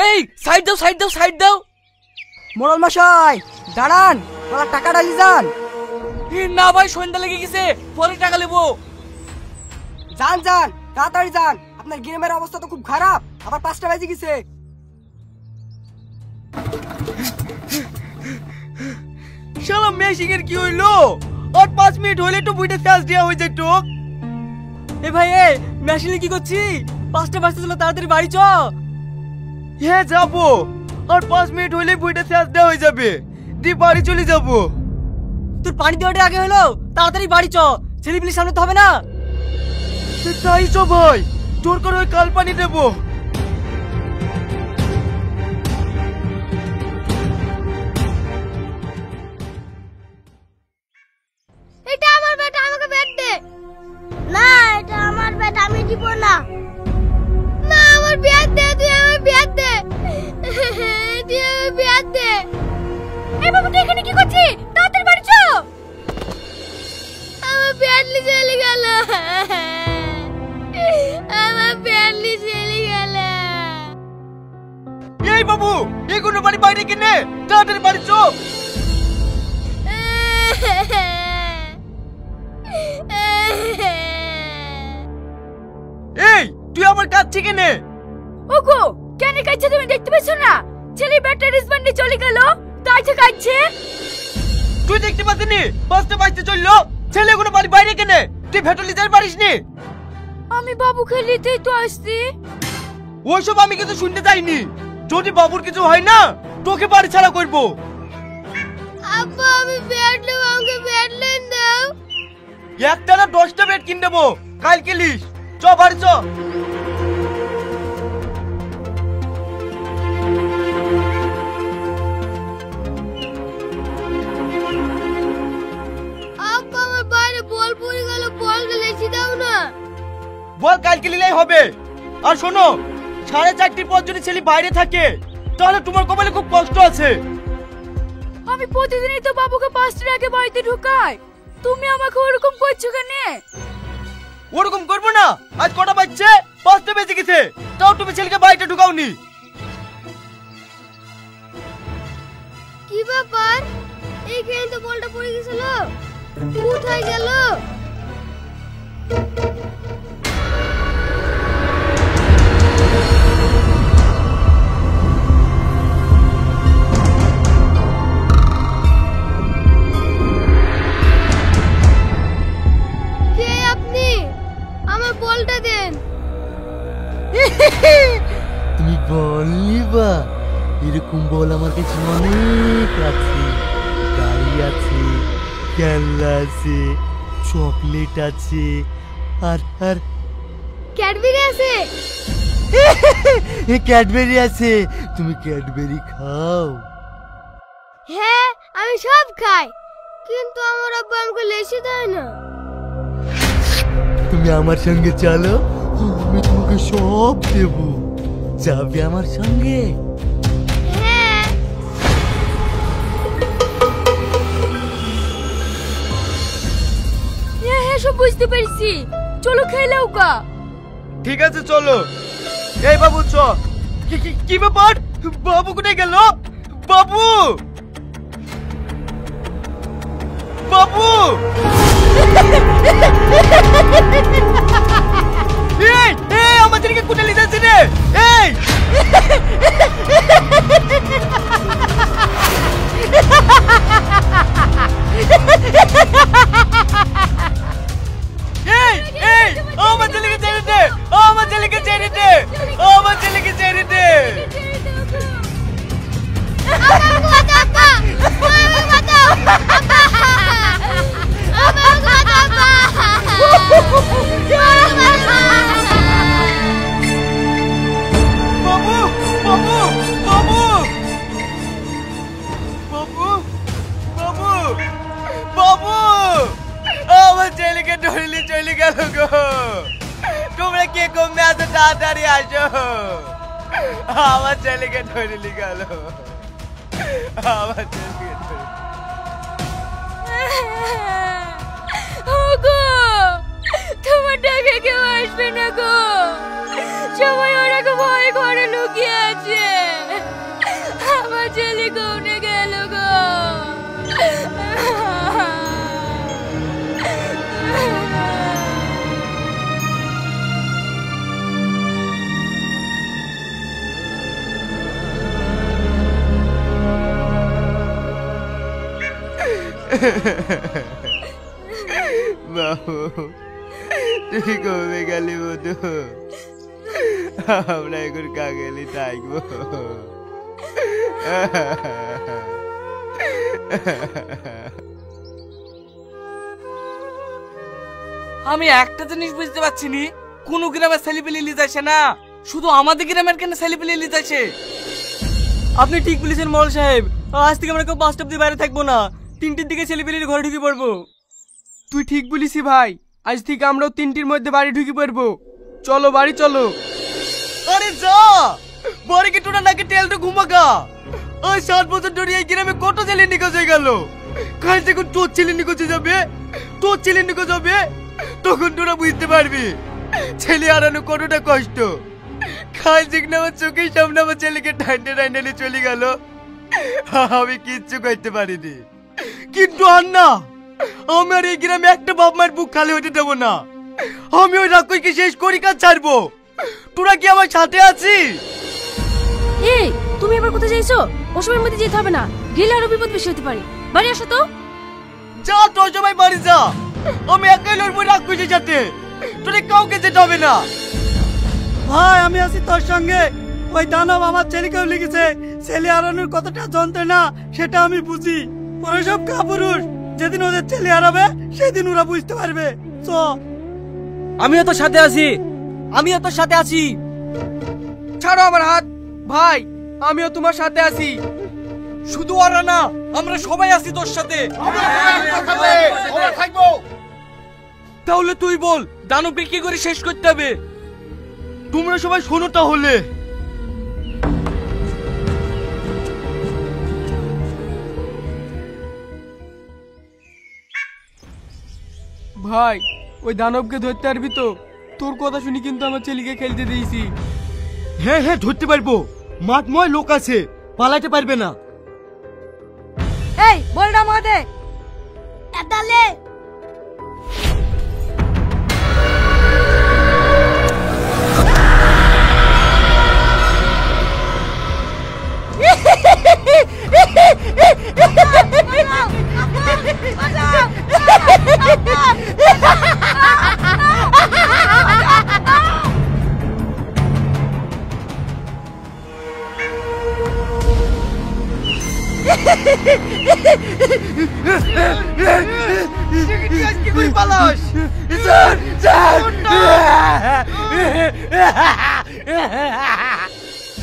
এই সাইড দাও সাইড দাও সাইড দাও। মোড়ল মশাই দাঁড়ান, ওরা টাকা ডালি যান। না ভাই সন্ধ্যা লেগে গেছে, পরে টাকা নেবো। যান যান তাড়াতাড়ি যান, আপনার গ্রামের অবস্থা তো খুব খারাপ, আবার 5টা বাজে গেছে। শালা মেশিনের কি হইলো? আর 5 মিনিট হইলে তো বুইটা চার্জ দেওয়া হয়ে যায় তো। এ ভাই এ মেশিনে কি করছি? 5টা বাজতে চলো, তাড়াতাড়ি বাড়ি চ। হ্যাঁ যাবো, আর 5 মিনিট হইলে বুইটা চার্জ দেওয়া হয়ে যাবে, দি বাড়ি চলে যাবো। তোর পানি দেওয়াটা আগে হলো, তাড়াতাড়ি বাড়ি চ, ছেলেপিলির সামনে তো হবে না। তাই চ ভাই, জোর করে ওই কাল পানি দেবো। এটা আমার ব্যাট, আমাকে ব্যাট দে। না এটা আমার ব্যাট, আমি দিব না। না আমার ব্যাট দে, তুই আমার ব্যাট দে। তুই আমার ব্যাট দে। এই বাবু তুই এখানে কি করছিস? তাড়াতাড়ি বাড়ি চ। আমার ব্যাট নিয়ে চলে গেল, আমার ব্যাট নিয়ে চলে গেল। এই বাবু এগুলো বাড়ি বাইরে কিনে, তাড়াতাড়ি বাড়ি চ। এই তুই আমার কাছ থেকে নে। ওগো কেন কাছে তুমি দেখতে পাচ্ছ না? ছেলে ব্যাটার রিসবন্ড নিয়ে চলে গেল, তাই তো কাছে। তুই দেখতে পাচ্ছিস? 5টা বাজতে চললো, ছেলেগুলো বাড়ি বাইরে কেনে, তুই ভেটলি যাই পারিস নি? আমি বাবু খেলিতেই তো আসছি। ওইসব আমি কিছু শুনতে চাইনি, যদি বাবুর কিছু হয় না তোকে বাড়ি ছাড়া করবো। আব্বা আমি ব্যাট নেব, আমাকে ব্যাট লেন দাও। একটা না 10টা ব্যাট কিনে দেবো, কাল খেলিস। চ বাড়ি চ। আব্বা আমার বাইরে বল পড়ে গেল, বল গেলেছি দাও না। বল কাল খেলিলেই হবে। আর শোনো, 4:30 পর যদি ছেলে বাইরে থাকে তাহলে তোমার কপালে খুব কষ্ট আছে। আমি প্রতিদিনই তো বাবুকে 5টার আগে বাড়িতে ঢুকাই, তুমি আমাকে ওরকম করছো কেন? ওরকম করবো না। আজ কটা বাজছে? 5টা বেজে গেছে, তাও তুমি ছেলেকে বাড়িতে ঢুকাওনি। কি ব্যাপার? এইখানে তো বলটা পড়ে গেছিল, কোথায় গেল? কে আপনি? আমার বলটা দেন। তুমি বল নিবা? এরকম বল আমার কাছে অনেক আছে, গাড়ি আছে, খেলনা আছে, চকলেট আছে, আর আর ক্যাডবেরি আছে। ক্যাডবেরি আছে, তুমি ক্যাডবেরি খাও। হ্যাঁ আমি সব খাই, কিন্তু আমার আব্বা আমাকে লেসে দেয় না। তুমি আমার সঙ্গে চলো, আমি তোমাকে সব দেব, যাবে আমার সঙ্গে? হ্যাঁ হ্যাঁ হ্যাঁ সব বুঝতে পেরেছি, চলো খেলাও কা। ঠিক আছে চলো। এই বাবু চ। কি ব্যাপার? বাবু কোথায় গেল? বাবু বাবু এই এই আমাদেরকে কোথায় নিয়ে যাচ্ছে রে? এই এই এই আমার ছেলেকে ছেড়ে দে, আমার ছেলেকে ছেড়ে দে, আমার ছেলেকে ছেড়ে দে। বাবু বাবু বাবু বাবু বাবু বাবু আমার ছেলেকে ধরলি চলে গেল গো। তোমরা কে কমে এত তাড়াতাড়ি আসো, আমার ছেলেকে ধরলি গেল, আমার ছেলেকে ওগো তোমার ডাকে কেউ আসবে না গো, সবাই ওরা ভয় ঘরে লুকিয়ে আছে। বাবু তুই কমে গেলি মধু, আমরা এখন কাগেলি থাকবো। আমি একটা জিনিস বুঝতে পারছি নি, কোন গ্রামের ছেলেপিলে নিয়ে যাচ্ছে না, শুধু আমাদের গ্রামের কেন ছেলেপিলে নিয়ে যাচ্ছে। আপনি ঠিক বলেছেন মল সাহেব, আজ থেকে আমরা কেউ 5টা অবধি বাইরে থাকবো না, 3টির দিকে ছেলেপিলের ঘরে ঢুকে পড়বো। তুই ঠিক বলিস ভাই, আজ থেকে আমরাও 3টির মধ্যে বাড়ি ঢুকে পড়বো। চলো বাড়ি চলো। আরে যা বাড়ি কি টোনা নাকি তেলটা ঘুমাকা। ওই 7 বছর ধরে এই গ্রামে কত ছেলে নিখোঁজ হয়ে গেল, কাল যখন তোর ছেলে নিখোঁজ যাবে, তোর ছেলে নিখোঁজ হবে, তখন তোরা বুঝতে পারবি ছেলে হারানো কতটা কষ্ট। কাল যখন আমার চোখের সামনে আমার ছেলেকে টাইনে টাইনে চলে গেল, আমি কিচ্ছু করতে পারিনি। কিন্তু আর না, আমি আর এই গ্রামে একটা বাপ মায়ের বুক খালি হতে দেবো না। আমি ওই রাক্ষসকে শেষ করি কাজ ছাড়বো। তোরা কি আমার সাথে আছিস? এই তুমি এবার কোথায় যাইছো? ওসবের মধ্যে যেতে হবে না, গেলে আরো বিপদ বেশি হতে পারে। বাড়ি আসো তো। যা তোর সবাই বাড়ি যা, আমি একাই লড়বো রাক্ষসের সাথে, তোরে কাউকে যেতে হবে না। ভাই আমি আছি তোর সঙ্গে। ওই দানব আমার ছেলেকেও লিখেছে, ছেলে হারানোর কতটা যন্ত্রণা সেটা আমি বুঝি। ওরা সব কাপুরুষ, যেদিন ওদের ছেলে হারাবে সেদিন ওরা বুঝতে পারবে। চ আমিও তোর সাথে আছি, আমিও তোর সাথে আছি। ছাড়ো আমার হাত ভাই, আমিও তোমার সাথে আছি। শুধু ওরা না, আমরা সবাই আছি তোর সাথে। তাহলে তুই বল দানবকে কি করে শেষ করতে হবে? তোমরা সবাই শোনো তাহলে। ভাই ওই দানবকে ধরতে পারবি তো? তোর কথা শুনি কিন্তু আমার ছেলেকে খেলতে দিয়েছি। হ্যাঁ হ্যাঁ ধরতে পারবো, মাঠময় লোক আছে, পালাতে পারবে না। এই বলটা মাদে এতালে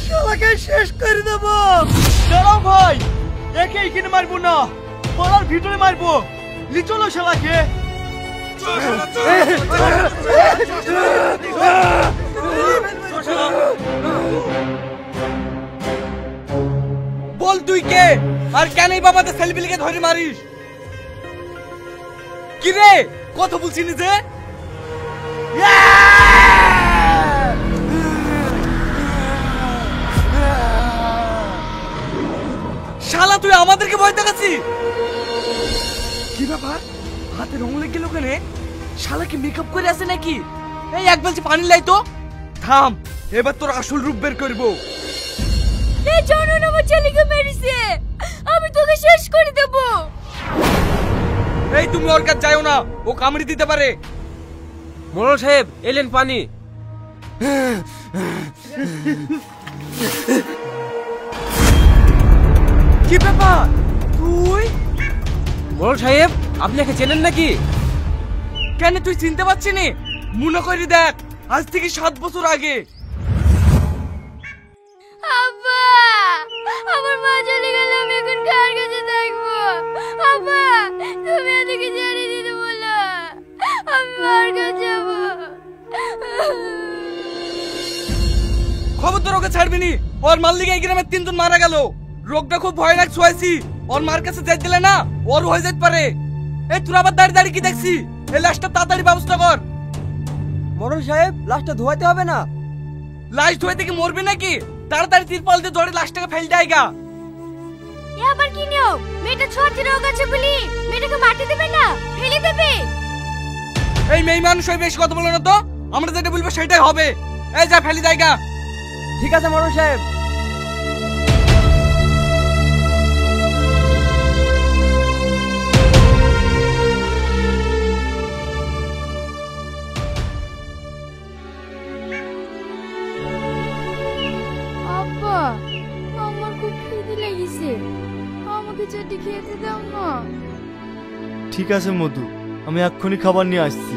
শালাকে শেষ করে দেবো। দাঁড়াও ভাই, একে এখানে মারবো না, পাড়ার ভিতরে মারবো। লি চলো শালাকে। বল তুই কে, আর কেন এই বাবাতে ছেলেপিলেকে ধরে মারিস? কি রে কথা বলছিস যে? শালা তুই আমাদেরকে ভয় দেখাচ্ছিস? কি ব্যাপার, হাতে রং লেগে গেল কেন? শালা কি মেকআপ করে আছে নাকি? এই এক বলছি পানি লাই তো। থাম, এবার তোর আসল রূপ বের করবো। এই জানুন আমার ছেলেকে মেরেছে, আমি তোকে শেষ করে দেব। এই তুমি ওর কাছে যাও না, ও কামড়ি দিতে পারে। মোড়ল সাহেব এলেন পানি। কি ব্যাপার তুই? মোড়ল সাহেব আপনি একে চেনেন নাকি? কেন তুই চিনতে পারছিস নি? মনে করি দেখ, আজ থেকে 7 বছর আগে। আব্বা, আমার মা চলে গেল, আমি এখন কার কাছে থাকবো? আব্বা তুমি এদিকে ছেড়ে দিতে বলো, আমি মার কাছে যাবো। খবর তোর ওকে ছাড়বি নি, ওর মার লিগে এই গ্রামের 3 জন মারা গেল। রোগটা খুব ভয়ানক ছুঁয়েছি, ওর মার কাছে যাই দিলে না ওর হয়ে যেতে পারে। এই তোর আবার দাঁড়িয়ে দাঁড়িয়ে কি দেখছি? এই লাশটা তাড়াতাড়ি ব্যবস্থা কর। মোড়ল সাহেব লাশটা ধোয়াতে হবে না? লাশ ধুয়ে থেকে মরবি নাকি? তাড়াতাড়ি তিরপল দিয়ে ধরে লাশটাকে ফেল দেয়গা। এ আবার কি নিও? মেয়েটা ছোট রোগ আছে বলি মেয়েটাকে মাটি দেবে না, ফেলে দেবে। এই মেয়ে মানুষ হয়ে বেশি কথা বলো না তো, আমরা যেটা বলবো সেটাই হবে। এই যা ফেলি দেয়গা। ঠিক আছে মোড়ল সাহেব। ঠিক আছে মধু, আমি এক্ষুনি খাবার নিয়ে আসছি।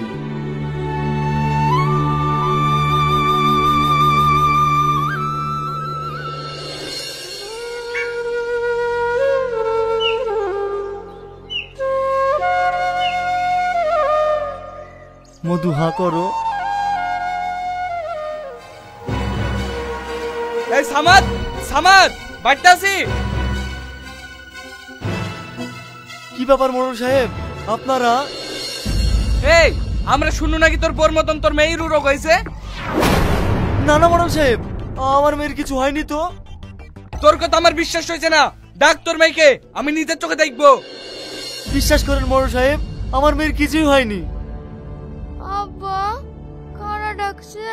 মধু হাঁ করো। এই সামাদ, সামাদ, বাড়িতে আছি। কি ব্যাপার মোড়ল সাহেব, আপনারা? এই আমরা শুনু নাকি তোর বোর মতন তোর মেয়েরও রোগ হয়েছে? না না মোড়ল সাহেব, আমার মেয়ের কিছু হয়নি তো। তোর কথা আমার বিশ্বাস হয়েছে না, ডাক তোর মেয়েকে, আমি নিজের চোখে দেখবো। বিশ্বাস করেন মোড়ল সাহেব, আমার মেয়ের কিছুই হয়নি। আব্বা কারা ডাকছে?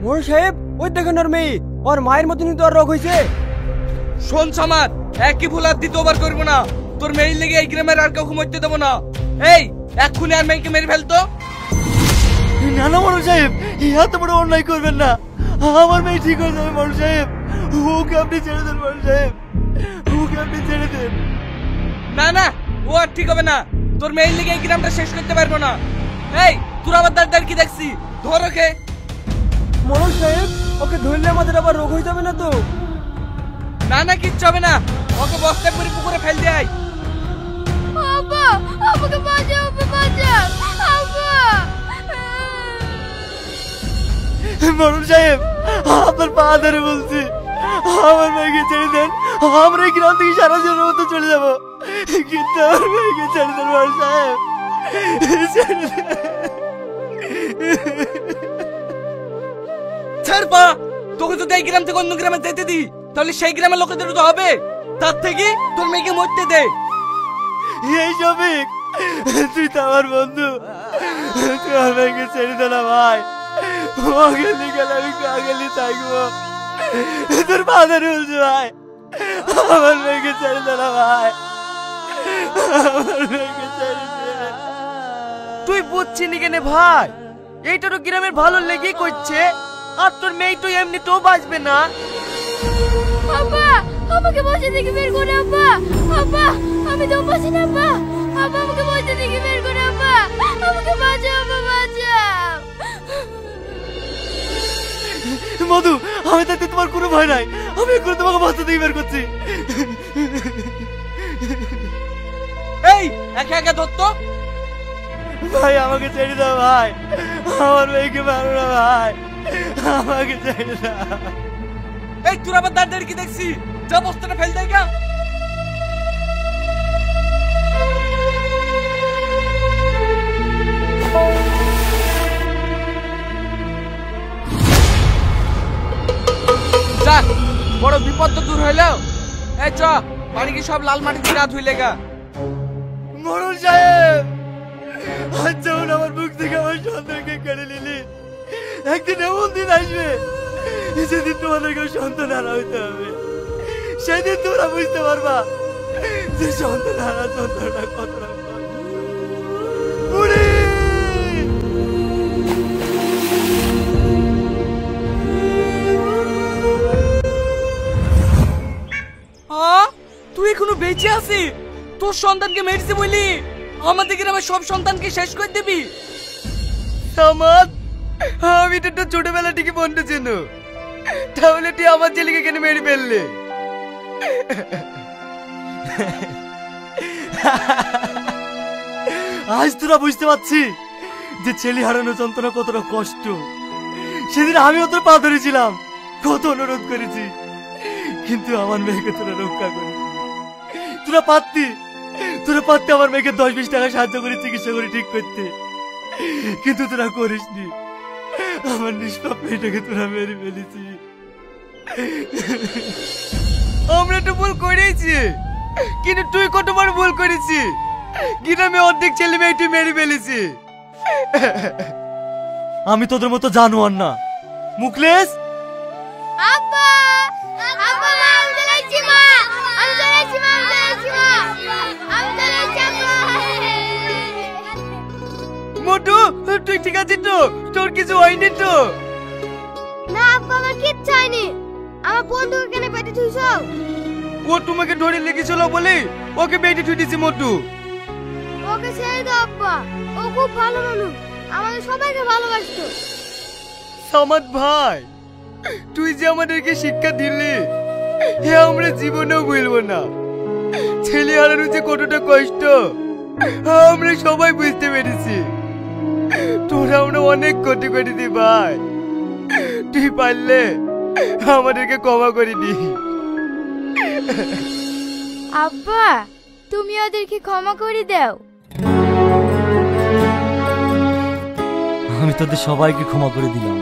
মোড়ল সাহেব, ওই দেখেন ওর মেয়ে, ওর মায়ের মতনই তো ওর রোগ হয়েছে। শোন সামাদ, একই ভুল আর দ্বিতীয়বার করবো না। তোর মেয়ের লেগে এই গ্রামের আর কাউকে মরতে দেবো না। এই এক্ষুনি আর মেয়েকে মেরে ফেলতো। না না মোড়ল সাহেব, এত বড় অন্যায় করবেন না। আমার মেয়ে ঠিক হয়ে যাবে মোড়ল সাহেব, ওকে আপনি ছেড়ে দেন মোড়ল সাহেব, ওকে আপনি ছেড়ে দেন। না না, ও আর ঠিক হবে না। তোর মেয়ের লেগে এই গ্রামটা শেষ করতে পারবো না। এই তোর আবার দাঁড় কি দেখছি, ধর ওকে। মোড়ল সাহেব, ওকে ধরলে আমাদের আবার রোগ হয়ে যাবে না তো? না না, কিচ্ছু হবে না, ওকে বস্তায় পুরি পুকুরে ফেল দেয়। আব্বা আমাকে বাঁচাও, আব্বা বাঁচাও আব্বা। মোড়ল সাহেব, আপনার পা ধরে বলছি, আমার মেয়েকে ছেড়ে দেন। আমরা এই গ্রাম থেকে সারা জীবনের মতো চলে যাবো, কিন্তু আমার মেয়েকে ছেড়ে দেন মোড়ল সাহেব, ছেড়ে দেন। ছাড় পা, তোকে যদি এই গ্রাম থেকে অন্য গ্রামে যেতে দি, তাহলে সেই গ্রামের লোকেদের তো হবে। তার থেকে তোর মেয়েকে মরতে দে। এই শফিক, তুই তো আমার বন্ধু, তুই আমার মেয়েকে ছেড়ে দে না ভাই। ওকে লিখে আমি কাগেলি থাকবো, তোর বাজারে বলছে ভাই, আমার মেয়েকে ছেড়ে দে না ভাই, আমার মেয়েকে ছেড়ে দে। তুই বুঝছি নি কেনে ভাই, এইটা তো গ্রামের ভালো লেগে করছে, আর তোর মেয়ে তো এমনিতেও বাঁচবে না। আব্বা আমাকে বসে থেকে বের করে আব্বা, আব্বা আমি তো বসে না আব্বা, আব্বা আমাকে বসে থেকে বের করে আব্বা, আমাকে বাঁচাও আব্বা বাঁচাও। মধু, আমি থাকতে তোমার কোনো ভয় নাই, আমি এখন তোমাকে বাঁচতে থেকে বের করছি। এই একা একা ধরতো। ভাই আমাকে ছেড়ে দাও ভাই, আমার মেয়েকে মারো না ভাই, আমাকে ছেড়ে দাও। এই তোর আবার দাঁড় কি দেখছি, যা বস্তাটা ফেল দেয় গা। যাক, বড় বিপদ তো দূর হইলো। এই চ, বাড়ি কি সব লাল মাটি দিয়ে গা ধুইলে গা। মোড়ল সাহেব, আজ যেমন আমার বুক থেকে আমার সন্তানকে কেড়ে নিলি, একদিন এমন দিন আসবে যেদিন তোমাদেরকে সন্তান হারা হইতে হবে। সেদিন তোমরা বুঝতে পারবা যে সন্তান হারা সন্তানটা কতটা বুড়ি। তুই এখনো বেঁচে আছিস? তোর সন্তানকে মেরেছে বলি আমাদের গ্রামের সব সন্তানকে শেষ করে দিবি? সামাদ, আমি তো একটা ছোটবেলা থেকে বন্ধু ছিল, তাহলে তুই আমার ছেলেকে কেন মেরে ফেললে? আজ তোরা বুঝতে পারছি যে ছেলে হারানোর যন্ত্রণা কতটা কষ্ট। সেদিন আমিও তোর পা ধরেছিলাম, কত অনুরোধ করেছি, কিন্তু আমার মেয়েকে তোরা রক্ষা করিস। তোরা পারতি আমার মেয়েকে 10-20 টাকা সাহায্য করে চিকিৎসা করে ঠিক করতে, কিন্তু তোরা করিসনি। আমার নিষ্পাপ মেয়েটাকে তোরা মেরে ফেলেছি। আমরা তো ভুল করেছি, কিন্তু তুই কতবার ভুল করেছি, গ্রামে অর্ধেক ছেলে মেয়ে তুই মেরে ফেলেছি। আমি তোদের মতো জানোয়ার না। মুকলেশ, আব্বা আব্বা আমি চলেছি মা, আমি চলেছি মা, আমি চলেছি মা, আমি চলেছি আব্বা। মোটু, তুই ঠিক আছিস তো? তোর কিছু হয়নি তো? না আব্বা আমার কিচ্ছু হয়নি। আমার বন্ধুকে কেন পেটে থুইছো? ও তোমাকে ধরে লেগেছিল বলে ওকে বেটে ছুটিছি মোটু। ওকে ছেড়ে দাও আব্বা, ও খুব ভালো মানুষ, আমাদের সবাইকে ভালোবাসতো। সামাদ ভাই, তুই যে আমাদেরকে শিক্ষা দিলি হে আমরা জীবনেও ভুলবো না। ছেলে হারানো যে কতটা কষ্ট আমরা সবাই বুঝতে পেরেছি। তোরা আমরা অনেক ক্ষতি করেছি ভাই, তুই পারলে আমাদেরকে ক্ষমা করে দি। আব্বা, তুমি ওদেরকে ক্ষমা করে দাও। আমি তোদের সবাইকে ক্ষমা করে দিলাম।